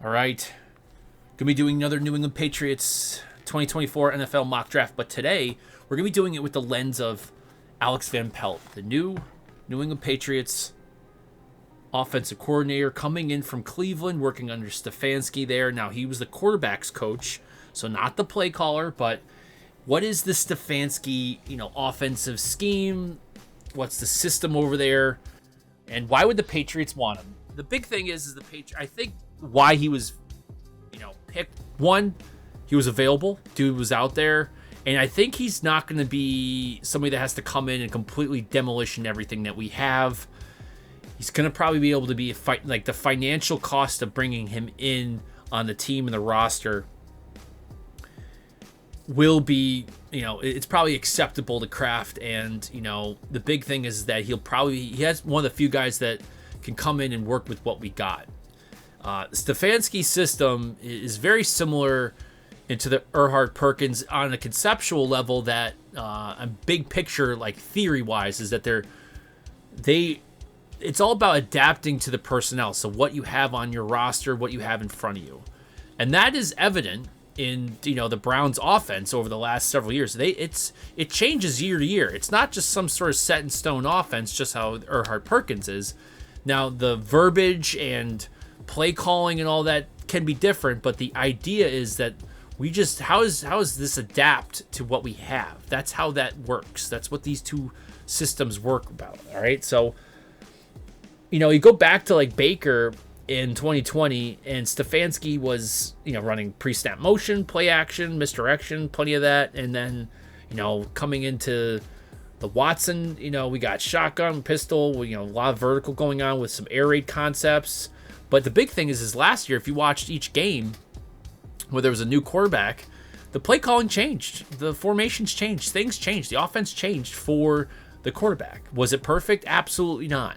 All right. Going to be doing another New England Patriots 2024 NFL mock draft, but today we're going to be doing it with the lens of Alex Van Pelt, the new New England Patriots offensive coordinator coming in from Cleveland, working under Stefanski there. Now, he was the quarterback's coach, so not the play caller, but what is the Stefanski, offensive scheme? What's the system over there? And why would the Patriots want him? The big thing is the Patriots, I think why he was, picked. One, he was available. Dude was out there. And I think he's not going to be somebody that has to come in and completely demolition everything that we have. He's going to probably be able to be the financial cost of bringing him in on the team and the roster will be, it's probably acceptable to Kraft. And, the big thing is that he has one of the few guys that can come in and work with what we got. Stefanski's system is very similar into the Perkins on a conceptual level that a big picture, like theory wise, is that it's all about adapting to the personnel. So what you have on your roster, what you have in front of you. And that is evident in, the Browns offense over the last several years. It changes year to year. It's not just some sort of set in stone offense, just how Perkins is. Now the verbiage and play calling and all that can be different, but the idea is that how does this adapt to what we have? That's how that works. That's what these two systems work about. All right. So, you go back to like Baker in 2020 and Stefanski was, running pre-snap motion, play action, misdirection, plenty of that. And then, coming into the Watson, we got shotgun, pistol, a lot of vertical going on with some air raid concepts. But the big thing is last year, if you watched each game where there was a new quarterback, the play calling changed. The formations changed. Things changed. The offense changed for the quarterback. Was it perfect? Absolutely not.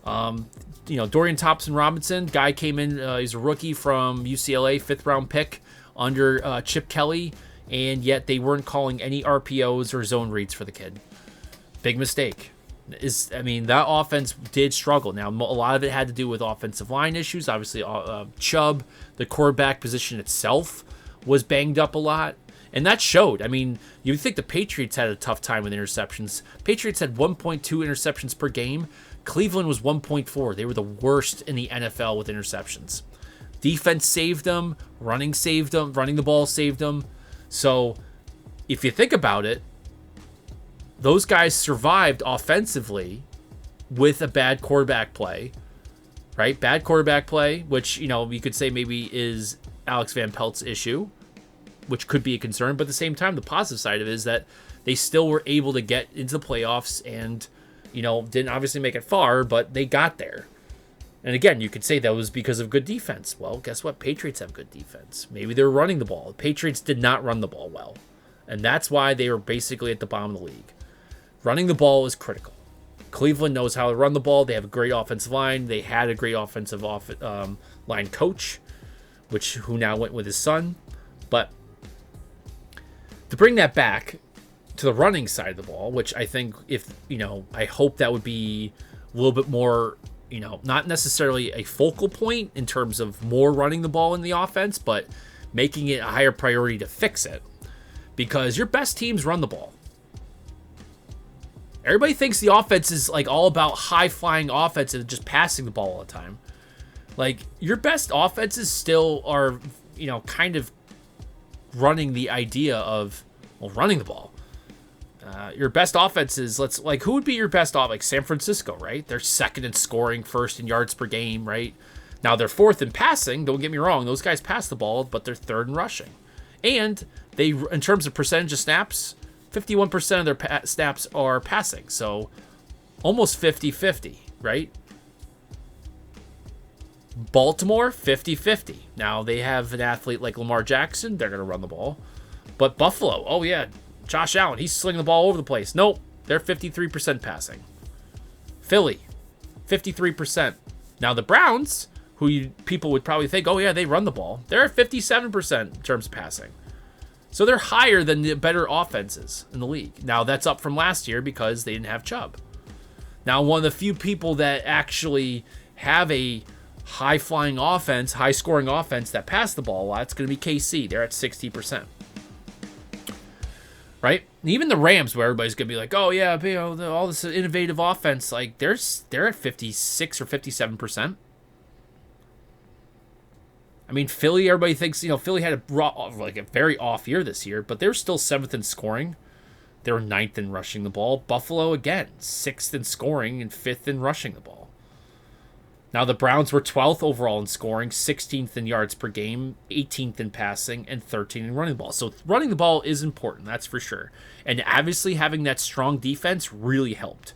Dorian Thompson-Robinson, guy came in, he's a rookie from UCLA, 5th round pick under Chip Kelly, and yet they weren't calling any RPOs or zone reads for the kid. Big mistake. That offense did struggle. Now, a lot of it had to do with offensive line issues. Obviously, Chubb, the quarterback position itself, was banged up a lot. And that showed. You'd think the Patriots had a tough time with interceptions. Patriots had 1.2 interceptions per game. Cleveland was 1.4. They were the worst in the NFL with interceptions. Defense saved them. Running saved them. Running the ball saved them. So, if you think about it, those guys survived offensively with a bad quarterback play, right? Bad quarterback play, which, you could say maybe is Alex Van Pelt's issue, which could be a concern. But at the same time, the positive side of it is that they still were able to get into the playoffs and, didn't obviously make it far, but they got there. And again, you could say that was because of good defense. Well, guess what? Patriots have good defense. Maybe they were running the ball. The Patriots did not run the ball well. And that's why they were basically at the bottom of the league. Running the ball is critical. Cleveland knows how to run the ball. They have a great offensive line. They had a great offensive line coach, who now went with his son. But to bring that back to the running side of the ball, which I think I hope that would be a little bit more, not necessarily a focal point in terms of more running the ball in the offense, but making it a higher priority to fix it. Because your best teams run the ball. Everybody thinks the offense is all about high-flying offense and just passing the ball all the time. Your best offenses still are, kind of running the idea of, running the ball. Your best offenses, who would be your best off? San Francisco, right? They're second in scoring, first in yards per game, right? Now, they're fourth in passing. Don't get me wrong. Those guys pass the ball, but they're third in rushing. And they, in terms of percentage of snaps, 51% of their snaps are passing, so almost 50-50, right? Baltimore, 50-50. Now, they have an athlete like Lamar Jackson. They're going to run the ball. But Buffalo, oh yeah, Josh Allen, he's slinging the ball over the place. Nope, they're 53% passing. Philly, 53%. Now, the Browns, people would probably think, oh yeah, they run the ball. They're at 57% in terms of passing. So they're higher than the better offenses in the league. Now, that's up from last year because they didn't have Chubb. Now, one of the few people that actually have a high-flying offense, high-scoring offense that pass the ball a lot, it's going to be KC. They're at 60%. Right? And even the Rams, where everybody's going to be like, oh, yeah, all this innovative offense, like, they're at 56 or 57%. I mean, Philly, everybody thinks, Philly had a very off year this year, but they're still 7th in scoring. They were 9th in rushing the ball. Buffalo, again, 6th in scoring and 5th in rushing the ball. Now, the Browns were 12th overall in scoring, 16th in yards per game, 18th in passing, and 13th in running the ball. So running the ball is important, that's for sure. And obviously having that strong defense really helped.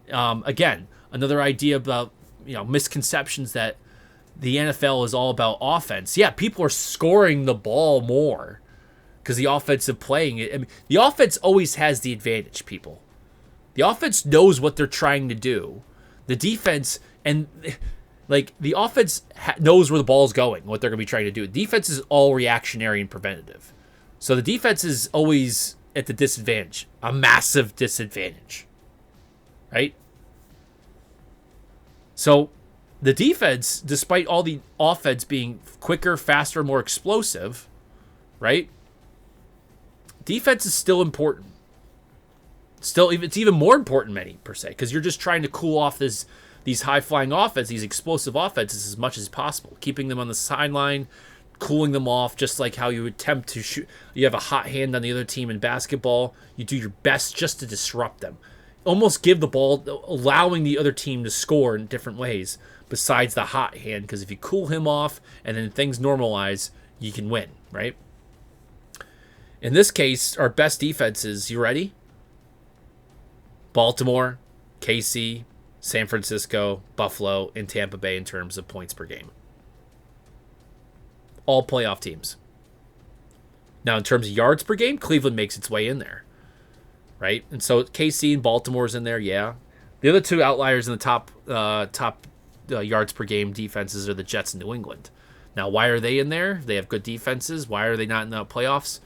Again, another idea about misconceptions that the NFL is all about offense. Yeah, people are scoring the ball more because the offensive playing. I mean, the offense always has the advantage, people. The offense knows what they're trying to do. The defense... And, the offense knows where the ball's going, what they're going to be trying to do. Defense is all reactionary and preventative. So the defense is always at the disadvantage, a massive disadvantage, right? So the defense, despite all the offense being quicker, faster, more explosive, right? Defense is still important. Still, it's even more important, per se, because you're just trying to cool off these high-flying offenses, these explosive offenses as much as possible, keeping them on the sideline, cooling them off, just like how you attempt to shoot. You have a hot hand on the other team in basketball. You do your best just to disrupt them. Almost give the ball, allowing the other team to score in different ways besides the hot hand, because if you cool him off and then things normalize, you can win, right? In this case, our best defenses, you ready? Baltimore, KC, San Francisco, Buffalo, and Tampa Bay in terms of points per game. All playoff teams. Now, in terms of yards per game, Cleveland makes its way in there, right? And so KC and Baltimore's in there, yeah. The other two outliers in the top yards per game defenses are the Jets and New England. Now, why are they in there? They have good defenses. Why are they not in the playoffs?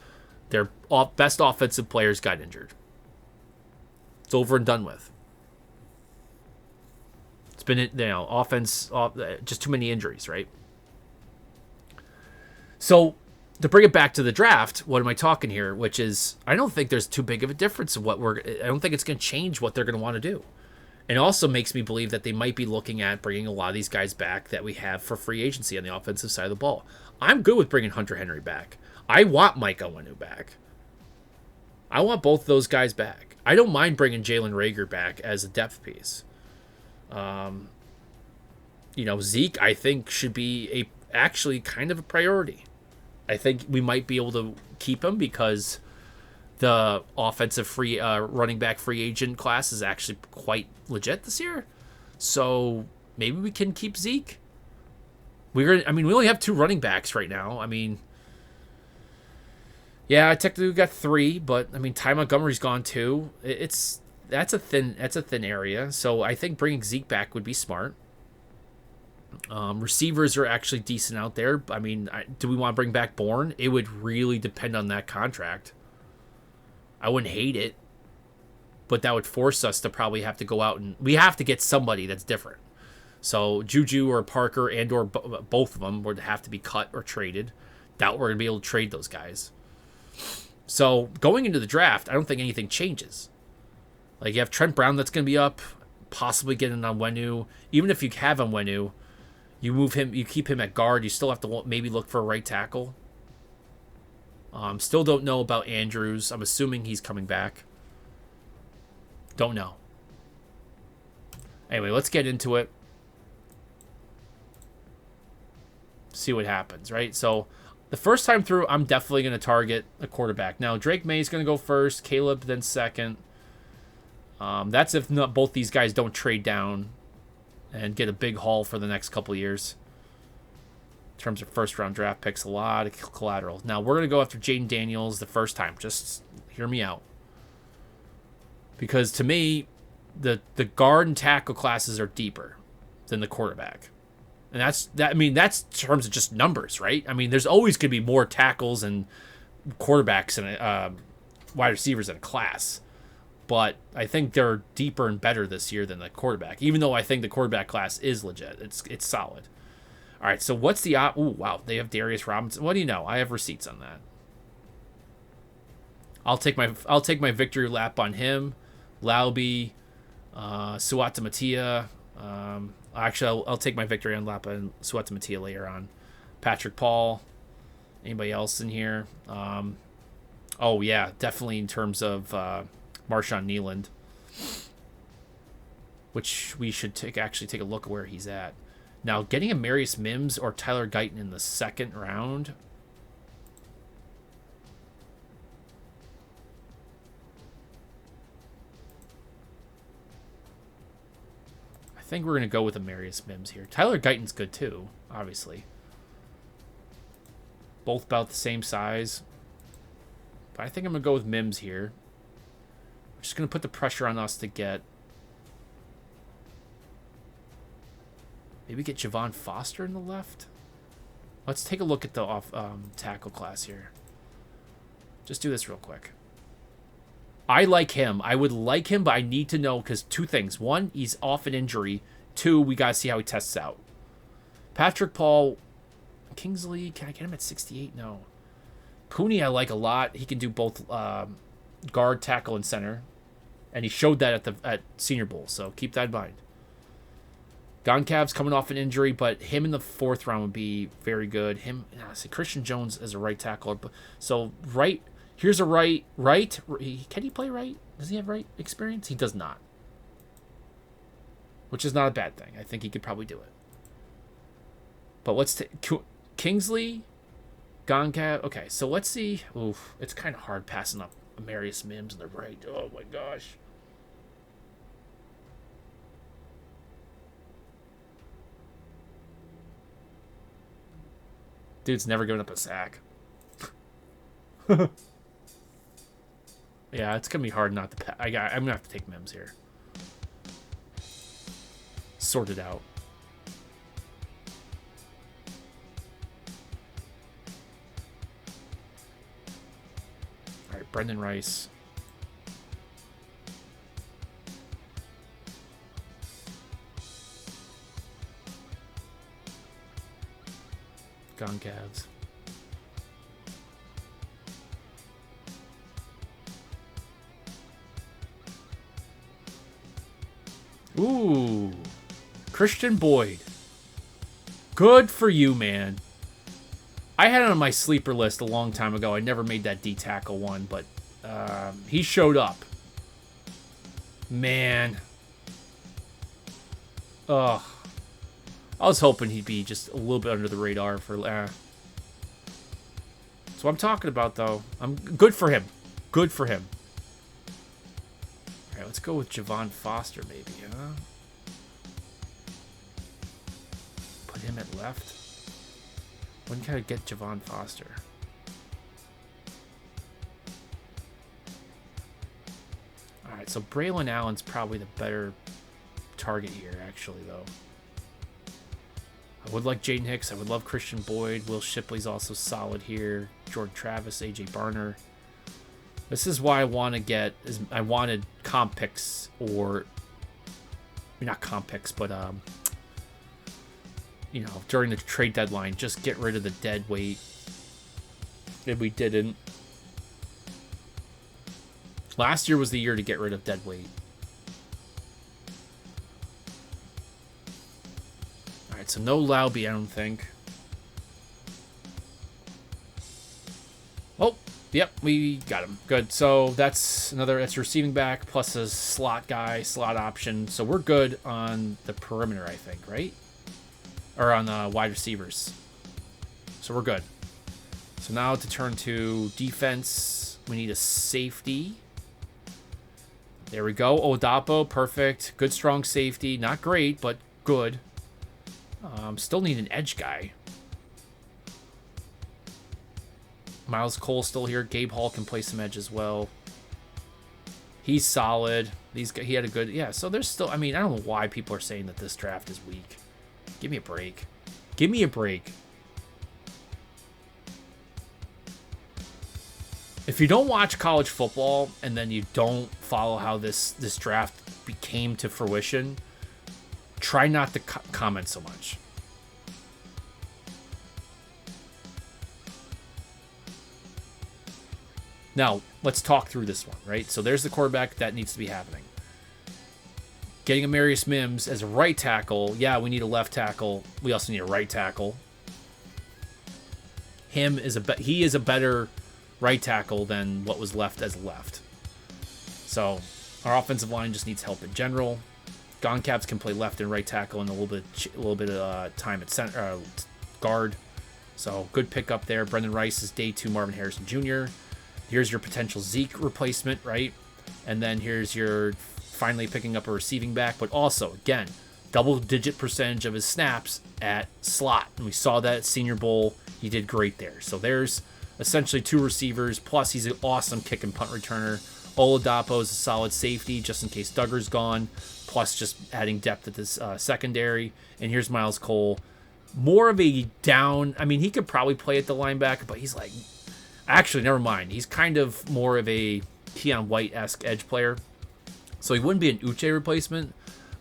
Their best offensive players got injured. It's over and done with. It's been, offense, just too many injuries, right? So, to bring it back to the draft, what am I talking here? Which is, I don't think there's too big of a difference of I don't think it's going to change what they're going to want to do. It also makes me believe that they might be looking at bringing a lot of these guys back that we have for free agency on the offensive side of the ball. I'm good with bringing Hunter Henry back. I want Mike Onwenu back. I want both those guys back. I don't mind bringing Jalen Reagor back as a depth piece. Zeke, I think, should be actually kind of a priority. I think we might be able to keep him because the offensive running back free agent class is actually quite legit this year. So maybe we can keep Zeke. We only have 2 running backs right now. I mean, yeah, technically we got 3, but Ty Montgomery's gone too. That's a thin area. So I think bringing Zeke back would be smart. Receivers are actually decent out there. Do we want to bring back Bourne? It would really depend on that contract. I wouldn't hate it, but that would force us to probably have to go out and we have to get somebody that's different. So Juju or Parker and or both of them would have to be cut or traded. Doubt we're going to be able to trade those guys. So going into the draft, I don't think anything changes. You have Trent Brown that's going to be up, possibly getting on Onwenu. Even if you have Onwenu, you move him, you keep him at guard. You still have to maybe look for a right tackle. Still don't know about Andrews. I'm assuming he's coming back. Don't know. Anyway, let's get into it. See what happens, right? So the first time through, I'm definitely going to target a quarterback. Now, Drake May is going to go first, Caleb then second. That's if not both these guys don't trade down and get a big haul for the next couple years. In terms of first-round draft picks, a lot of collateral. Now, we're going to go after Jaden Daniels the first time. Just hear me out. Because to me, the guard and tackle classes are deeper than the quarterback. And that's in terms of just numbers, right? There's always going to be more tackles and quarterbacks and wide receivers in a class. But I think they're deeper and better this year than the quarterback. Even though I think the quarterback class is legit. It's solid. All right, so what's the op? Ooh, wow, they have Darius Robinson. What do you know? I have receipts on that. I'll take my victory lap on him, Lauby, Suata Matia. Actually, I'll take my victory on lap on Suata Matia later on. Patrick Paul. Anybody else in here? Oh yeah, definitely in terms of Marshawn Nealand, which we should actually take a look at where he's at. Now, getting a Marius Mims or Tyler Guyton in the second round. I think we're going to go with a Marius Mims here. Tyler Guyton's good too, obviously. Both about the same size. But I think I'm going to go with Mims here. I'm just going to put the pressure on us to get... Maybe get Javon Foster in the left? Let's take a look at the tackle class here. Just do this real quick. I like him. I would like him, but I need to know because two things. One, he's off an injury. Two, we got to see how he tests out. Patrick Paul... Kingsley, can I get him at 68? No. Pooney I like a lot. He can do both guard, tackle, and center. And he showed that at Senior Bowl, so keep that in mind. Goncalves coming off an injury, but him in the fourth round would be very good. See, Christian Jones as a right tackle. So right, here's a right. Can he play right? Does he have right experience? He does not. Which is not a bad thing. I think he could probably do it. But let's take Kingsley, Goncalves. Okay, so let's see. Oof, it's kind of hard passing up Marius Mims on the right. Oh my gosh. Dude's never given up a sack. Yeah, it's gonna be hard not to. I'm gonna have to take Mims here. Sort it out. All right, Brendan Rice. Goncalves. Ooh. Christian Boyd. Good for you, man. I had it on my sleeper list a long time ago. I never made that D tackle one, but he showed up. Man. Ugh. I was hoping he'd be just a little bit under the radar for... That's what I'm talking about, though. I'm good for him. Good for him. All right, let's go with Javon Foster, maybe, huh? Put him at left. When can I get Javon Foster? All right, so Braylon Allen's probably the better target here, actually, though. I would like Jaden Hicks. I would love Christian Boyd. Will Shipley's also solid here. Jordan Travis, AJ Barner. This is why I want to get... I wanted comp picks or... I mean, not comp picks, but... you know, during the trade deadline, just get rid of the dead weight. And we didn't. Last year was the year to get rid of dead weight. Alright, so no Lauby, I don't think. Oh, yep, we got him. Good. So that's receiving back plus a slot guy, slot option. So we're good on the perimeter, I think, right? Or on the wide receivers. So we're good. So now to turn to defense, we need a safety. There we go. Odapo, perfect. Good, strong safety. Not great, but good. Still need an edge guy. Miles Cole still here. Gabe Hall can play some edge as well. He's solid. He had a good... Yeah, so there's still... I mean, I don't know why people are saying that this draft is weak. Give me a break. Give me a break. If you don't watch college football and then you don't follow how this draft came to fruition, try not to comment so much. Now, let's talk through this one, right? So there's the quarterback that needs to be happening. Getting Amarius Mims as a right tackle. Yeah, we need a left tackle. We also need a right tackle. He is a better right tackle than what was left as left. So our offensive line just needs help in general. Goncaps can play left and right tackle and a little bit of time at center, guard. So good pickup there. Brendan Rice is day 2 Marvin Harrison Jr. Here's your potential Zeke replacement, right? And then here's your finally picking up a receiving back, but also, again, double-digit percentage of his snaps at slot. And we saw that at Senior Bowl. He did great there. So there's essentially 2 receivers, plus he's an awesome kick and punt returner. Oladapo is a solid safety just in case Duggar's gone, plus just adding depth at this secondary. And here's Miles Cole. More of a down... I mean, he could probably play at the linebacker, but he's like... Actually, never mind. He's kind of more of a Keon White-esque edge player. So he wouldn't be an Uche replacement,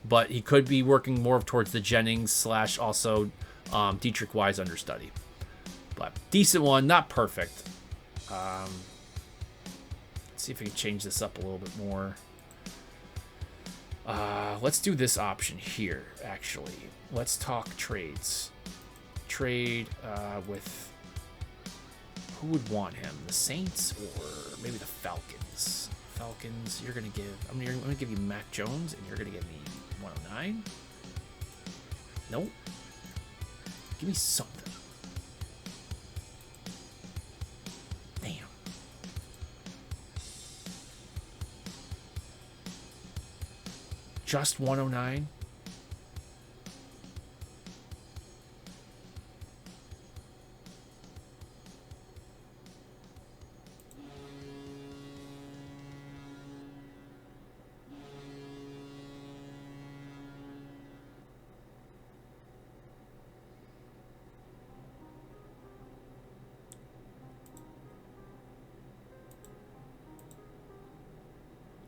but he could be working more towards the Jennings / also Dietrich Wise understudy. But decent one, not perfect. Let's see if we can change this up a little bit more. Let's do this option here, actually. Let's talk trades. Trade with... Who would want him? The Saints or maybe the Falcons? Falcons, you're going to give... I'm going to give you Mac Jones, and you're going to give me 109? Nope. Give me something. Damn. Just 109?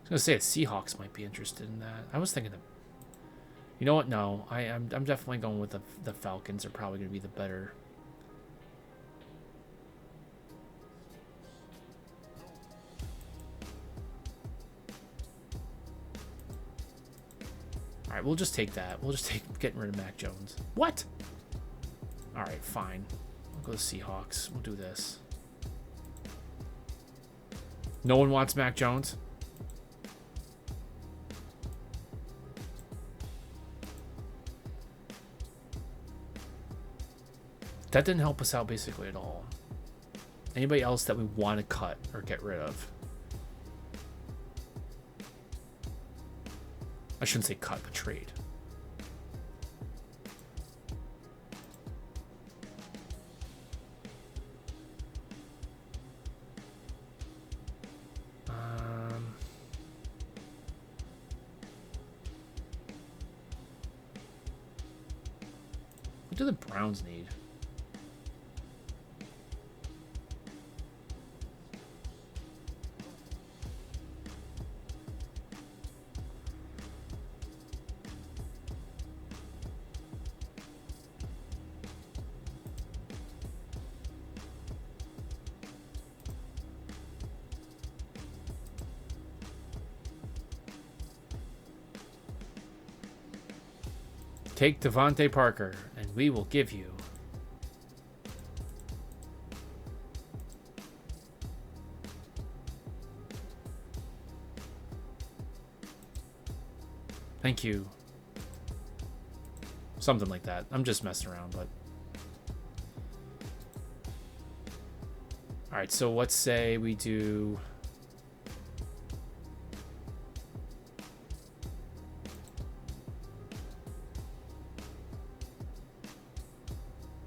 I was going to say the Seahawks might be interested in that. I was thinking that... You know what? No. I'm definitely going with the Falcons. Are probably going to be the better... Alright, we'll just take that. We'll just take getting rid of Mac Jones. What? Alright, fine. I'll go to Seahawks. We'll do this. No one wants Mac Jones? That didn't help us out basically at all. Anybody else that we want to cut or get rid of? I shouldn't say cut, but trade. What do the Browns need? Take Devontae Parker, and we will give you thank you. Something like that. I'm just messing around, but all right, so let's say we do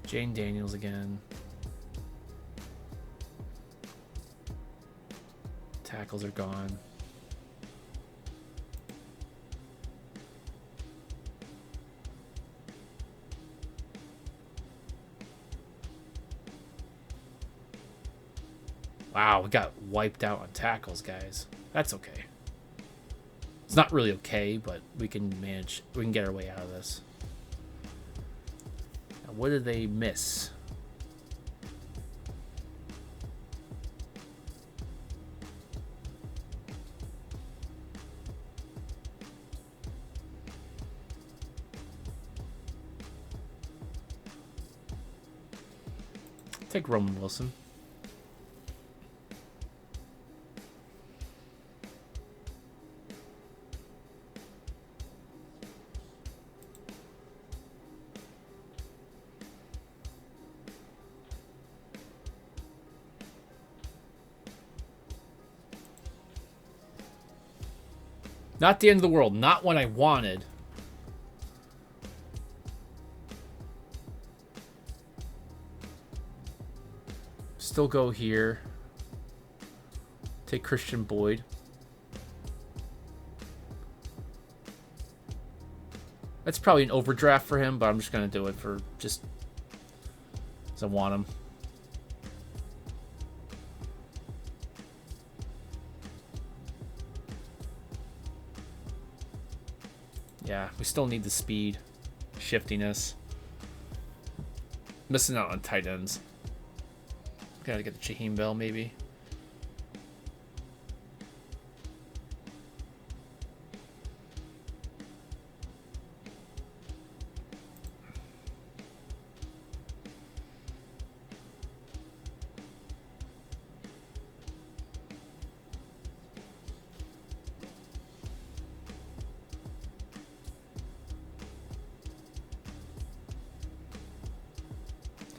Jane Daniels again. Tackles are gone. Wow, we got wiped out on tackles, guys. That's okay. It's not really okay, but we can manage. We can get our way out of this. What did they miss? take Roman Wilson. Not the end of the world. Not what I wanted. Still go here. Take Christian Boyd. That's probably an overdraft for him, but I'm just going to do it for just because I want him. Yeah, we still need the speed, shiftiness. Missing out on tight ends. Gotta get the Shaheem Bell, maybe.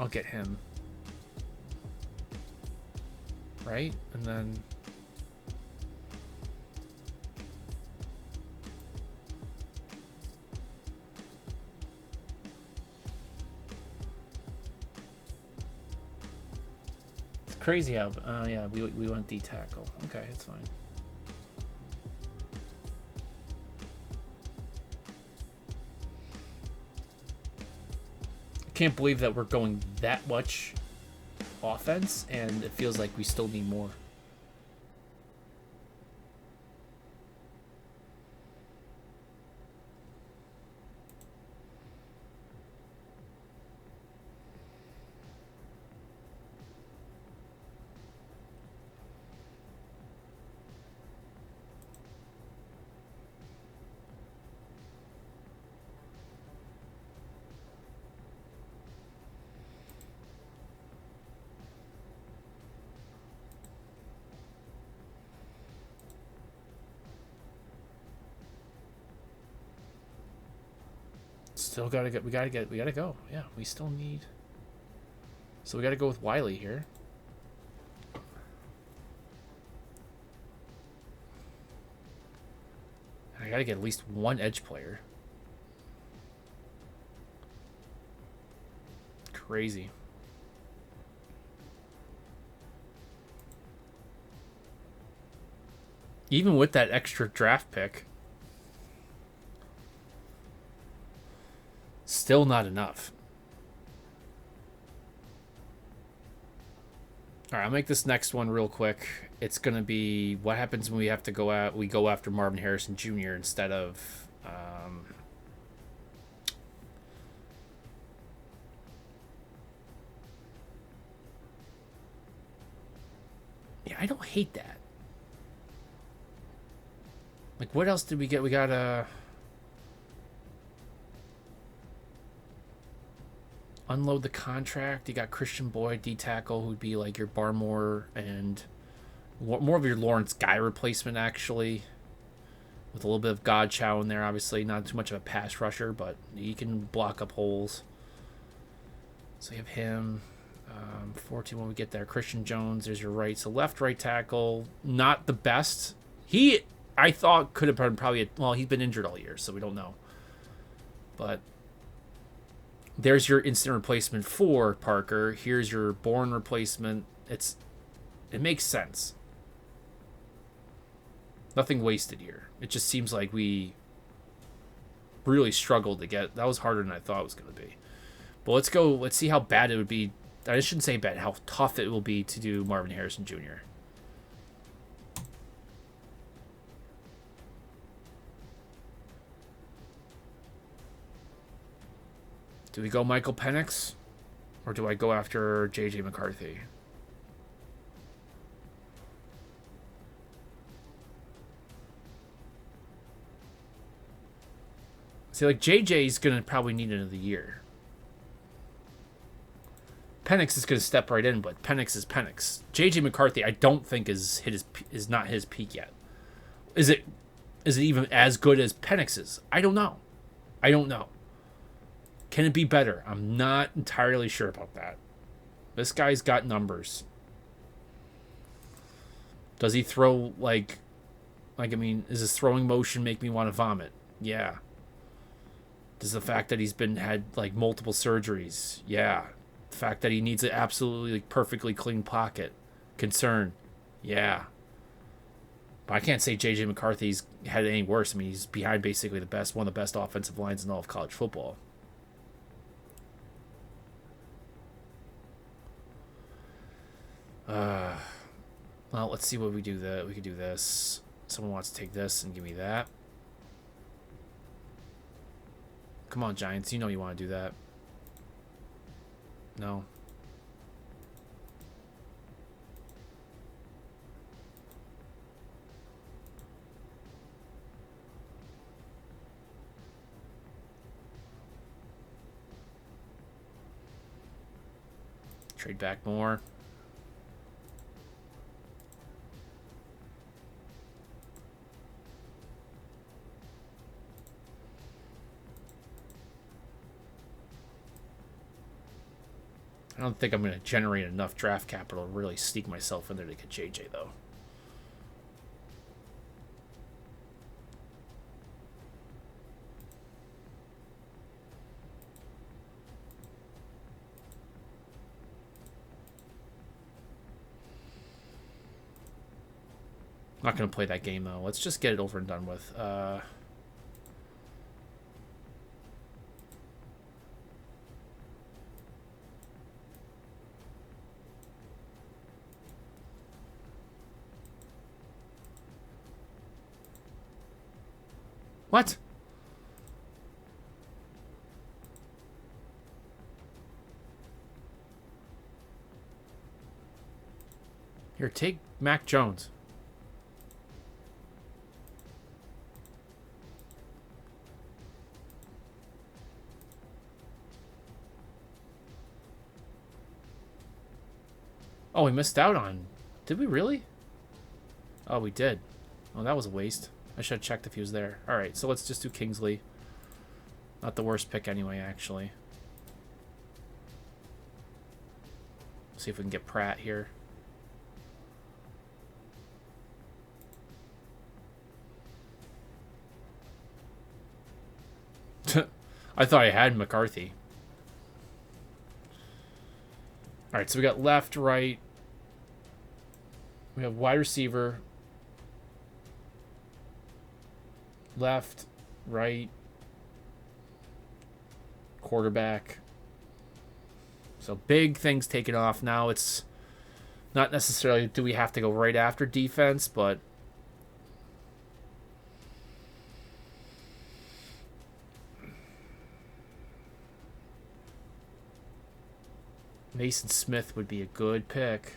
I'll get him. Right? And then... It's crazy how... yeah, we went D-tackle. Okay, it's fine. Can't believe that we're going that much offense and it feels like we still need more. Still gotta get. We gotta go. Yeah, we still need. So we gotta go with Wiley here. I gotta get at least one edge player. Crazy. Even with that extra draft pick. Still not enough. All right, I'll make this next one real quick. It's gonna be what happens when we have to go out. We go after Marvin Harrison Jr. instead of. Yeah, I don't hate that. Like, what else did we get? We got unload the contract. You got Christian Boyd, D-tackle, who'd be like your Barmore and more of your Lawrence Guy replacement, actually. With a little bit of Godchow in there, obviously. Not too much of a pass rusher, but he can block up holes. So you have him. 14 when we get there. Christian Jones, there's your right. So left, right tackle, not the best. He, I thought, could have been probably, well, he's been injured all year, so we don't know. But there's your instant replacement for Parker. Here's your Bourne replacement. It makes sense. Nothing wasted here. It just seems like we really struggled to get. That was harder than I thought it was going to be. But let's go. Let's see how bad it would be. I shouldn't say bad. How tough it will be to do Marvin Harrison Jr. Do we go Michael Penix? Or do I go after J.J. McCarthy? See, like, J.J.'s going to probably need another year. Penix is going to step right in, but Penix is Penix. J.J. McCarthy, I don't think is not his peak yet. Is it even as good as Penix's? I don't know. Can it be better? I'm not entirely sure about that. This guy's got numbers. Does he throw like I mean, does his throwing motion make me want to vomit? Yeah. Does the fact that he's had like multiple surgeries? Yeah. The fact that he needs an absolutely like, perfectly clean pocket concern? Yeah. But I can't say J.J. McCarthy's had it any worse. I mean, he's behind basically one of the best offensive lines in all of college football. Well, let's see what we do. We could do this. Someone wants to take this and give me that. Come on, Giants. You know you want to do that. No. Trade back more. I don't think I'm going to generate enough draft capital to really sneak myself in there to get JJ, though. Not going to play that game, though. Let's just get it over and done with. What? Here, take Mac Jones. Oh, we missed out on... Did we really? Oh, we did. Oh, that was a waste. I should have checked if he was there. Alright, so let's just do Kingsley. Not the worst pick anyway, actually. See if we can get Pratt here. I thought I had McCarthy. Alright, so we got left, right. We have wide receiver. Left, right, quarterback. So big things taken off. Now it's not necessarily do we have to go right after defense, but Mason Smith would be a good pick.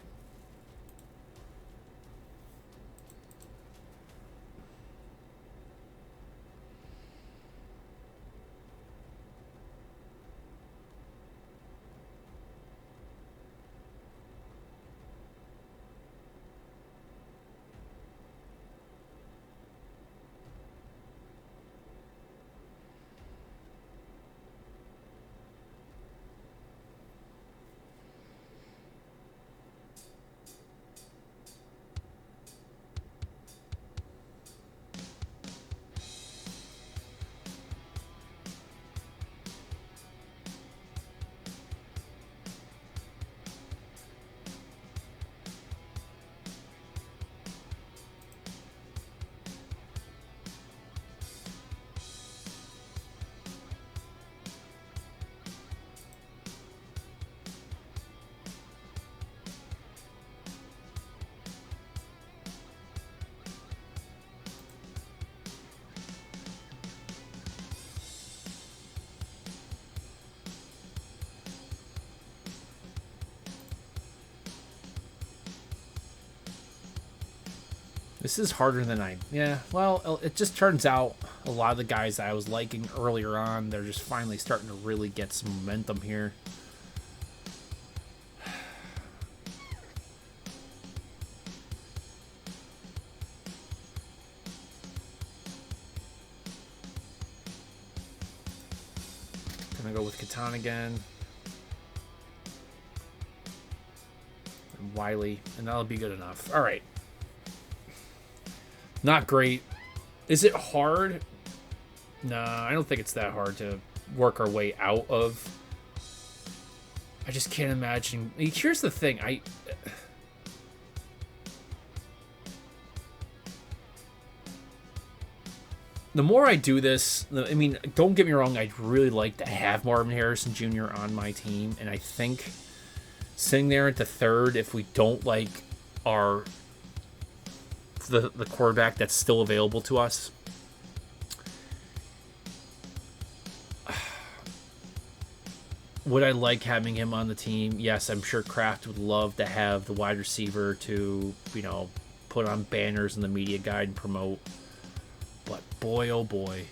This is harder than yeah, well, it just turns out a lot of the guys I was liking earlier on, they're just finally starting to really get some momentum here. gonna go with Catan again. And Wiley, and that'll be good enough. All right. Not great. Is it hard? Nah, I don't think it's that hard to work our way out of. I just can't imagine. Here's the thing. The more I do this, I mean, don't get me wrong, I'd really like to have Marvin Harrison Jr. on my team, and I think sitting there at the third, if we don't like the quarterback that's still available to us, would I like having him on the team? Yes, I'm sure Kraft would love to have the wide receiver to, you know, put on banners in the media guide and promote. But boy, oh boy.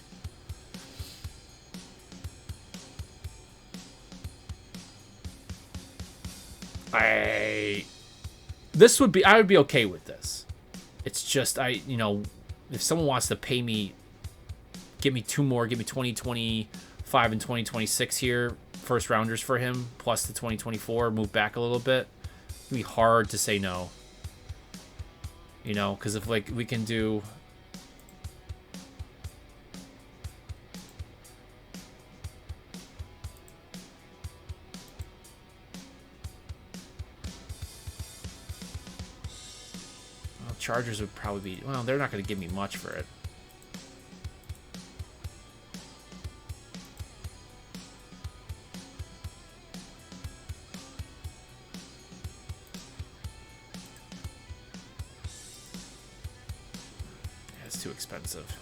I would be okay with this. It's just, you know, if someone wants to pay me, give me 2 more, give me 2025 and 2026 here, first rounders for him, plus the 2024, move back a little bit, it'd be hard to say no. You know, because if, like, we can do... Chargers would probably be... Well, they're not going to give me much for it. Yeah, it's too expensive.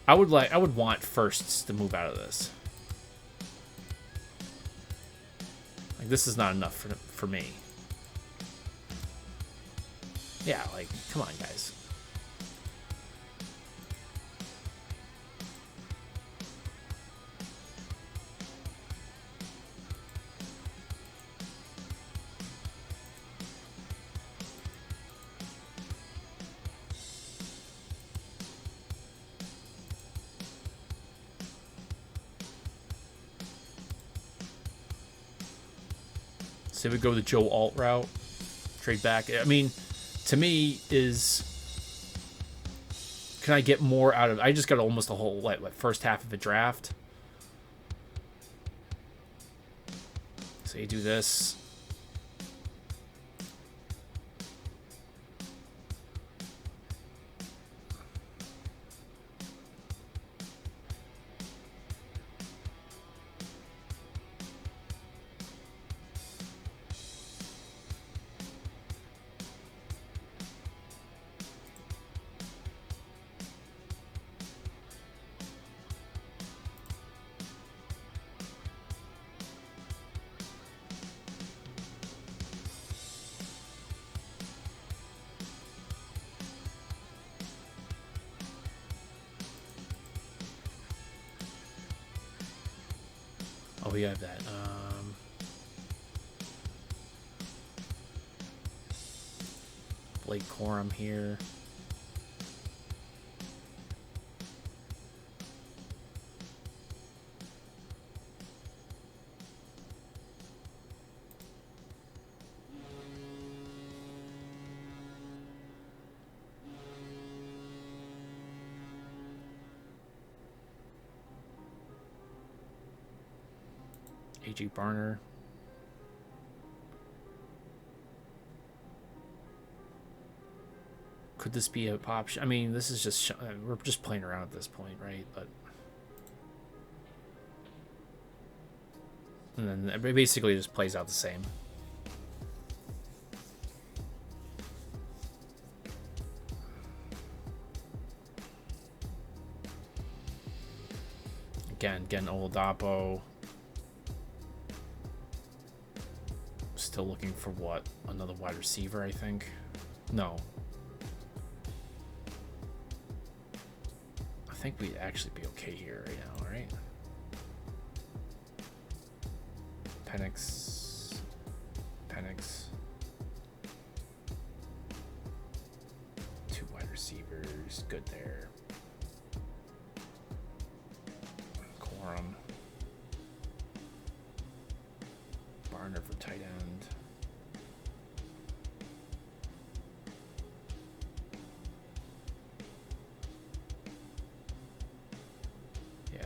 I would want firsts to move out of this. Like, this is not enough for me. Yeah, like, come on, guys. Say we go the Joe Alt route, trade back. I mean, to me, can I get more out of... I just got almost a whole, what, first half of a draft. So you do this. Oh, we have that. Blake Corum here. A.J. Barner. Could this be an option? I mean, this is just... we're just playing around at this point, right? But... And then it basically just plays out the same. Again, getting Oladapo. Still looking for what? Another wide receiver, I think. No. I think we'd actually be okay here right now, right? Penix. Two wide receivers. Good there. Corum.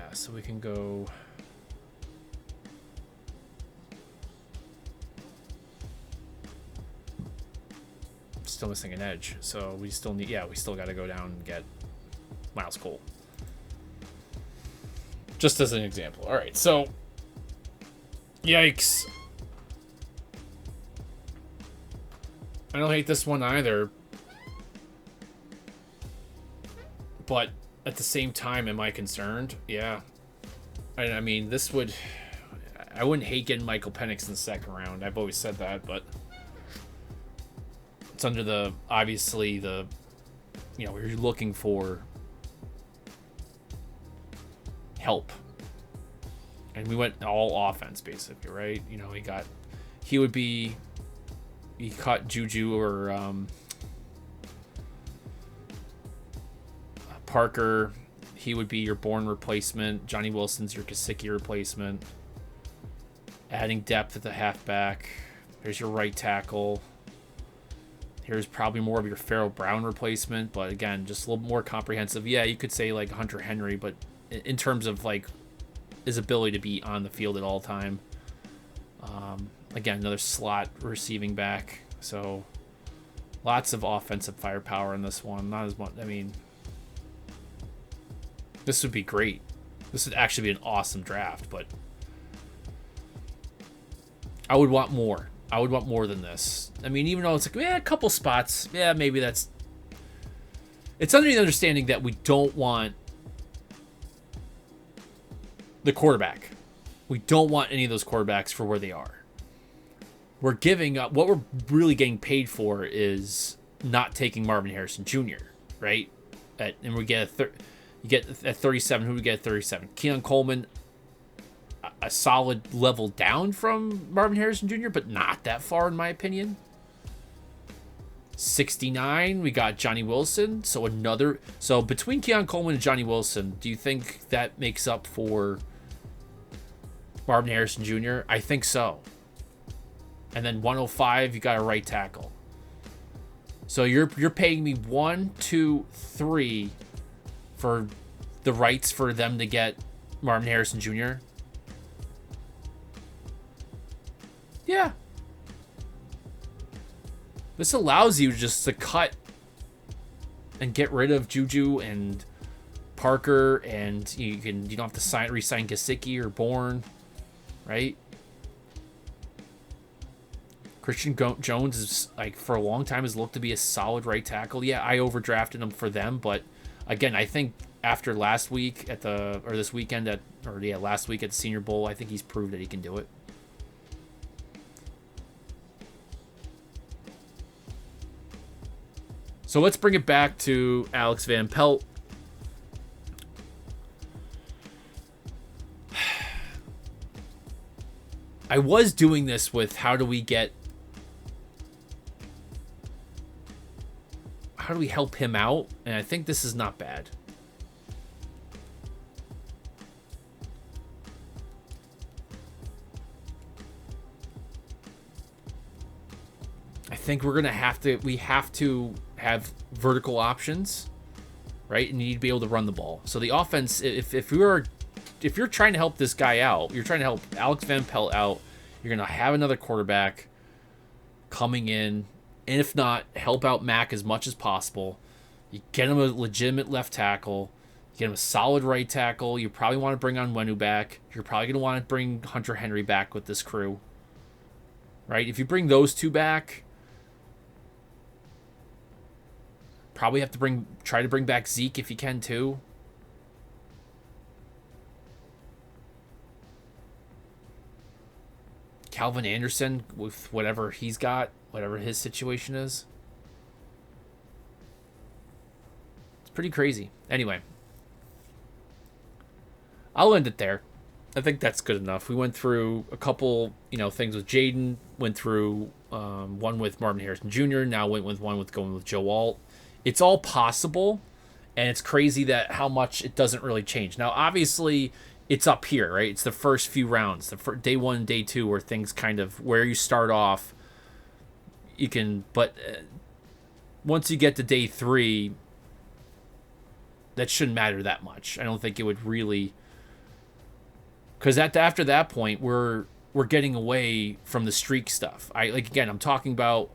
Yeah, so we can go. Still missing an edge, so we still need. Yeah, we still got to go down and get Miles Cole. Just as an example. All right, so yikes. I don't hate this one either, but at the same time, am I concerned? Yeah. I mean, this would. I wouldn't hate getting Michael Penix in the second round. I've always said that, but it's under the, obviously, the, you know, you're looking for help. And we went all offense, basically, right? You know, he caught Juju or Parker. He would be your Bourne replacement. Johnny Wilson's your Gesicki replacement. Adding depth at the halfback. There's your right tackle. Here's probably more of your Farrell Brown replacement, but again, just a little more comprehensive. Yeah, you could say like Hunter Henry, but in terms of like his ability to be on the field at all time. Again, another slot receiving back. So lots of offensive firepower in this one. Not as much. I mean, this would be great. This would actually be an awesome draft, but I would want more. I would want more than this. I mean, even though it's like, a couple spots, maybe that's. It's under the understanding that we don't want the quarterback. We don't want any of those quarterbacks for where they are. We're giving up. What we're really getting paid for is not taking Marvin Harrison Jr., right? And we get you get at 37. Who do we get at 37? Keon Coleman. A solid level down from Marvin Harrison Jr., but not that far in my opinion. 69, we got Johnny Wilson. So between Keon Coleman and Johnny Wilson, do you think that makes up for Marvin Harrison Jr.? I think so. And then 105, you got a right tackle. So you're paying me 1, 2, 3 for the rights for them to get Marvin Harrison Jr. Yeah. This allows you just to cut and get rid of Juju and Parker, and you don't have to re-sign Gesicki or Bourne, right? Christian Jones is, like, for a long time has looked to be a solid right tackle. Yeah, I overdrafted him for them, but again, I think after last week last week at the Senior Bowl, I think he's proved that he can do it. So let's bring it back to Alex Van Pelt. I was doing this with how do we help him out? And I think this is not bad. I think we have to have vertical options, right? And you need to be able to run the ball. So the offense, if you're trying to help this guy out, you're trying to help Alex Van Pelt out, you're going to have another quarterback coming in, and if not, help out Mac as much as possible. You get him a legitimate left tackle, you get him a solid right tackle. You probably want to bring on Wenu back. You're probably going to want to bring Hunter Henry back with this crew, right? If you bring those two back, probably have to try to bring back Zeke if you can too. Calvin Anderson with whatever he's got, whatever his situation is. It's pretty crazy. Anyway, I'll end it there. I think that's good enough. We went through a couple, things with Jaden. Went through one with Marvin Harrison Jr. Now went with one with going with Joe Alt. It's all possible, and it's crazy that how much it doesn't really change. Now, obviously, it's up here, right? It's the first few rounds, day 1 and day 2, where things kind of, where you start off, but once you get to day 3, that shouldn't matter that much. I don't think it would really Because after that point, we're getting away from the streak stuff. Again, I'm talking about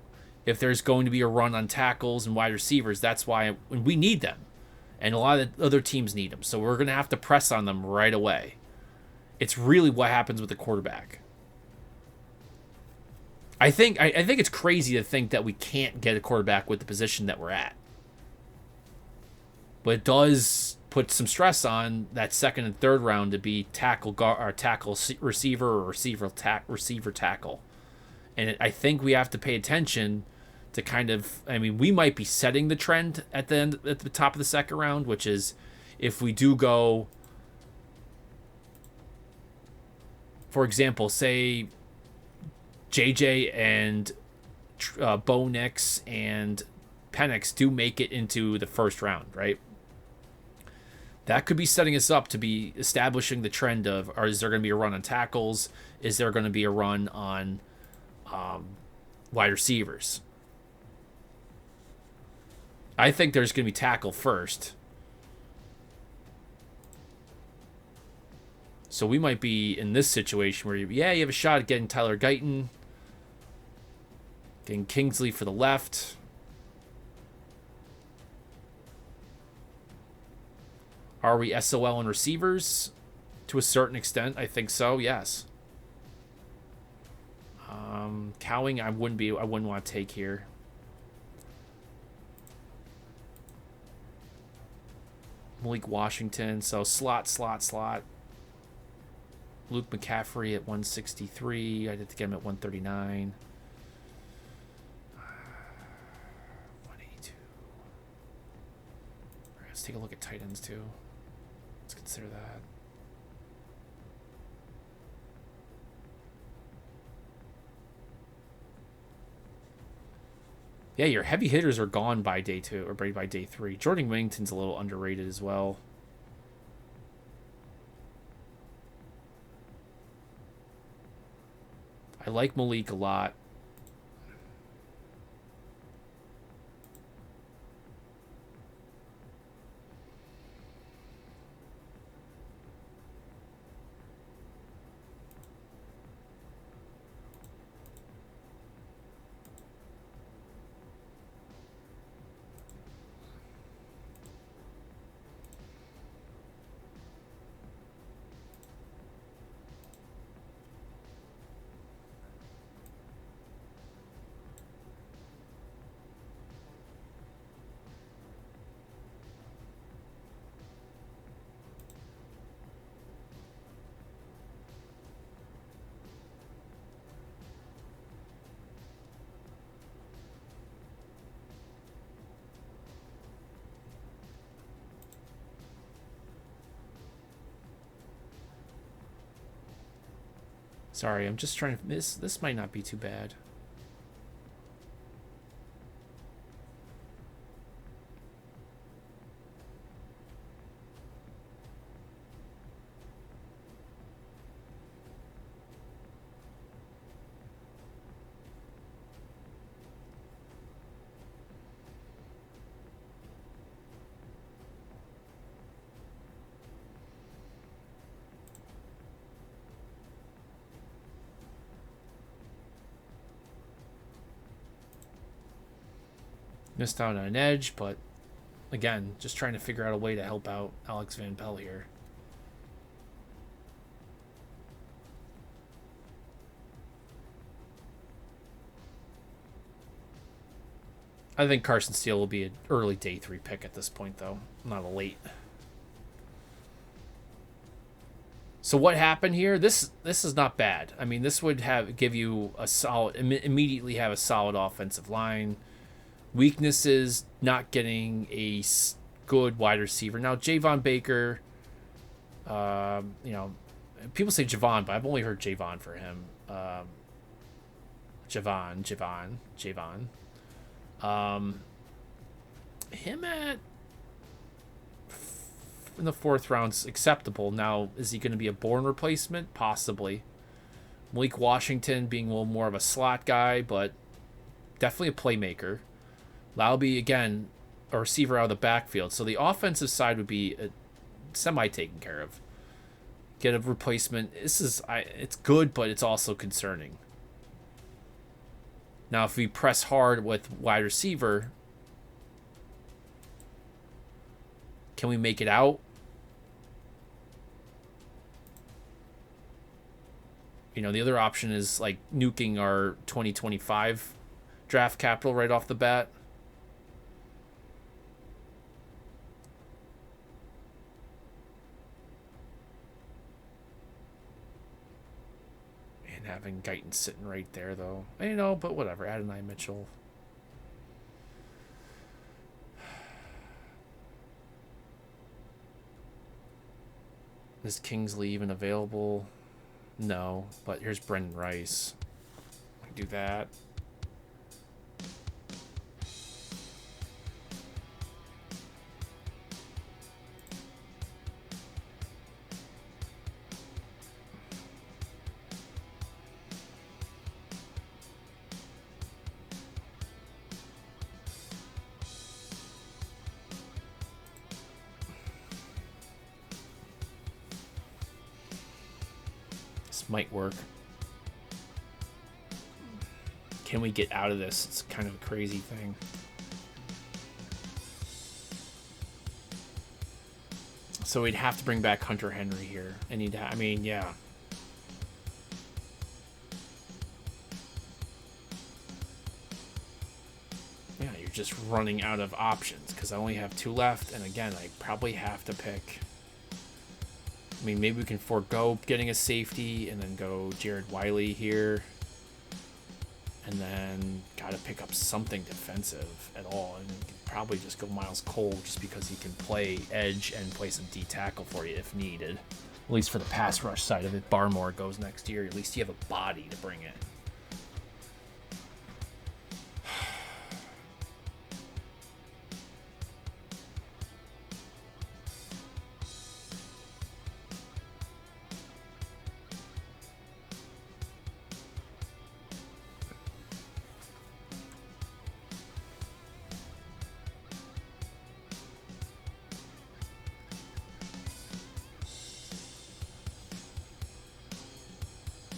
if there's going to be a run on tackles and wide receivers. That's why we need them, and a lot of the other teams need them. So we're going to have to press on them right away. It's really what happens with the quarterback. I think it's crazy to think that we can't get a quarterback with the position that we're at. But it does put some stress on that second and third round to be tackle receiver or receiver tackle. And I think we have to pay attention to kind of, I mean, we might be setting the trend at the top of the second round, which is if we do go, for example, say JJ and Bo Nix and Penix do make it into the first round, right? That could be setting us up to be establishing the trend of, or is there going to be a run on tackles? Is there going to be a run on wide receivers? I think there's going to be tackle first. So we might be in this situation where, you have a shot at getting Tyler Guyton, getting Kingsley for the left. Are we SOL in receivers? To a certain extent, I think so, yes. Cowing, I wouldn't want to take here. Malik Washington, so slot. Luke McCaffrey at 163. I'd have to get him at 139. 182. All right, let's take a look at tight ends too. Let's consider that. Yeah, your heavy hitters are gone by day 2 or by day 3. Jordan Whittington's a little underrated as well. I like Malik a lot. Sorry, I'm just trying to... This might not be too bad. Missed out on an edge, but again, just trying to figure out a way to help out Alex Van Pelt here. I think Carson Steele will be an early day 3 pick at this point, though, not a late. So what happened here? This is not bad. I mean, this would give you a solid, immediately have a solid offensive line. Weaknesses, not getting a good wide receiver. Now, Javon Baker, people say Javon, but I've only heard Javon for him. Javon. Him in the 4th round's acceptable. Now, is he going to be a Bourne replacement? Possibly. Malik Washington being a little more of a slot guy, but definitely a playmaker. Laube, again, a receiver out of the backfield. So the offensive side would be semi taken care of. Get a replacement. It's good, but it's also concerning. Now, if we press hard with wide receiver, can we make it out? You know, the other option is like nuking our 2025 draft capital right off the bat. And having Guyton sitting right there, though. You know, but whatever. Adonai Mitchell. Is Kingsley even available? No, but here's Brendan Rice. I can do that. Might work. Can we get out of this? It's kind of a crazy thing. So we'd have to bring back Hunter Henry here. And I mean, yeah. Yeah, you're just running out of options because I only have 2 left. And again, I probably have to pick. I mean, maybe we can forego getting a safety and then go Jared Wiley here. And then got to pick up something defensive at all. And probably just go Miles Cole just because he can play edge and play some D tackle for you if needed. At least for the pass rush side of it. Barmore goes next year. At least you have a body to bring in.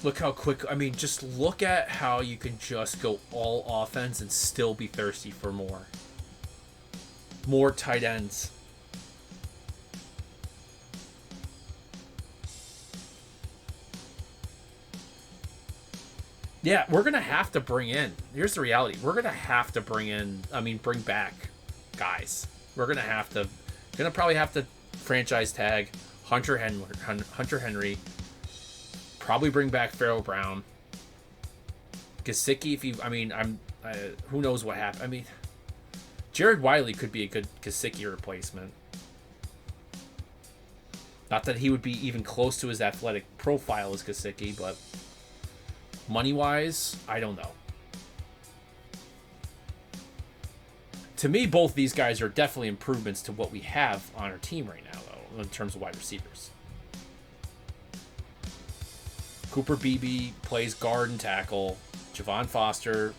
Look how quick, I mean, just look at how you can just go all offense and still be thirsty for more. More tight ends. Yeah, we're going to have to bring in, here's the reality, we're going to have to bring back guys. We're going to probably have to franchise tag Hunter Henry. Probably bring back Pharaoh Brown. Gesicki, who knows what happened. I mean, Jared Wiley could be a good Gesicki replacement. Not that he would be even close to his athletic profile as Gesicki, but money-wise, I don't know. To me, both these guys are definitely improvements to what we have on our team right now, though, in terms of wide receivers. Cooper Beebe plays guard and tackle. Javon Foster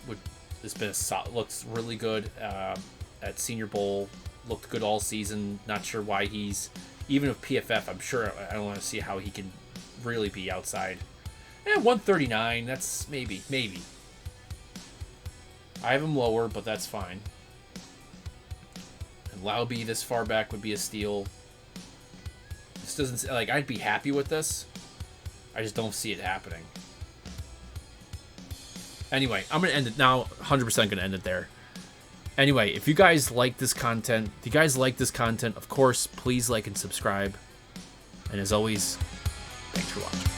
looks really good at Senior Bowl. Looked good all season. Not sure why he's, even with PFF, I'm sure I don't want to see how he can really be outside. 139, that's maybe. I have him lower, but that's fine. And Lauby this far back would be a steal. This doesn't, like, I'd be happy with this. I just don't see it happening. Anyway, I'm going to end it now. 100% going to end it there. Anyway, if you guys like this content, of course, please like and subscribe. And as always, thanks for watching.